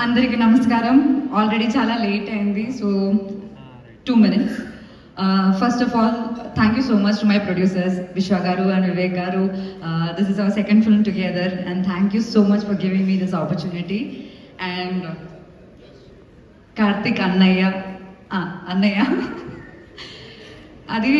అందరికీ నమస్కారం. ఆల్రెడీ చాలా లేట్ అయింది, so 2 minutes. First of all, thank you so much to my producers, Vishwa Garu and Vivek Garu. This is our second film together, and thank you so much for giving me this opportunity. And Karthik Annaya, అది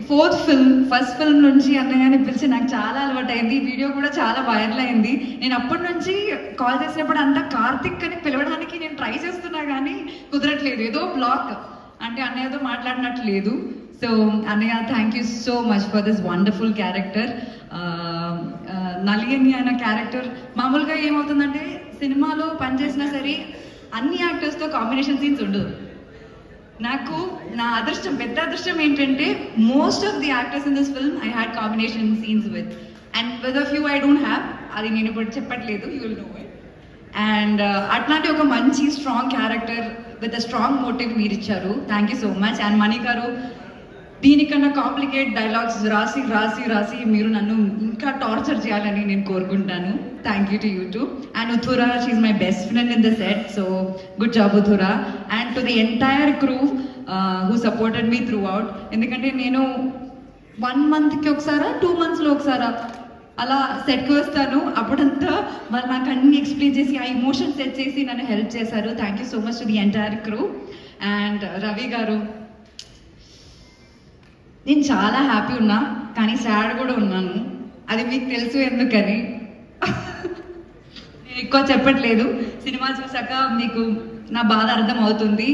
4th film. First film నుంచి అన్నయ్య అని పిలిచి నాకు చాలా అలవాటు అయింది. Video కూడా చాలా వైరల్ అయింది. నేను అప్పటి నుంచి కాల్ చేసినప్పుడు అంతా కార్తిక్ అని పిలవడానికి నేను ట్రై చేస్తున్నా కానీ కుదరట్లేదు. ఏదో బ్లాక్ అంటే అన్నయ్యతో మాట్లాడినట్టు లేదు. సో అన్నయ్య, thank you so much for this wonderful character. Naliyani అనే క్యారెక్టర్ మామూలుగా ఏమవుతుందంటే సినిమాలో పనిచేసినా సరే అన్ని యాక్టర్స్తో కాంబినేషన్ సీన్స్ ఉండదు. నాకు నా అదృష్టం, పెద్ద అదృష్టం ఏంటంటే most of the actors in this film I had combination scenes with, and with a few I don't have. అది నేను ఇప్పుడు చెప్పట్లేదు, you will know it. And అట్లాంటి ఒక మంచి strong character with a strong motive మీరు ఇచ్చారు. Thank you so much. And Mani garu, దీనికన్నా కాంప్లికేట్ డైలాగ్స్ రాసి రాసి రాసి మీరు నన్ను ఇంకా టార్చర్ చేయాలని నేను కోరుకుంటాను. Thank you to you too. And Uthura, she is my best friend in the set, so good job Uthura. And to the entire crew who supported me throughout. ఎందుకంటే నేను 1 monthకి ఒకసారా 2 monthsలో ఒకసారా అలా సెట్కి వస్తాను. అప్పుడంతా వాళ్ళు నాకు అన్ని ఎక్స్ప్లెయిన్ చేసి ఆ ఇమోషన్ సెట్ చేసి నన్ను హెల్ప్ చేశారు. Thank you so much to the entire crew. And Ravi గారు, నేను చాలా హ్యాపీ ఉన్నా కానీ సాడ్ కూడా ఉన్నాను. అది మీకు తెలుసు ఎందుకని. నేను ఎక్కువ చెప్పట్లేదు, సినిమా చూసాక మీకు నా బాధ అర్థం అవుతుంది.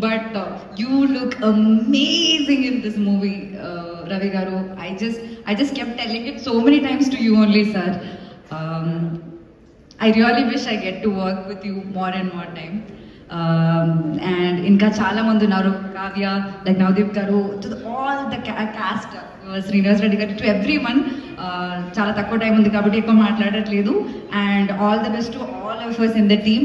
But you look amazing in this movie Ravi గారు. I just kept telling it so many times to you only, sir. I really wish I get to work with you more and more time. And ఇంకా చాలా మంది ఉన్నారు, Kavya, like Navdeep గారు, to all the cost, Srinivas Reddy గారు, to every one. చాలా తక్కువ time ఉంది కాబట్టి ఎక్కువ మాట్లాడట్లేదు. And all the best to all of us in the team.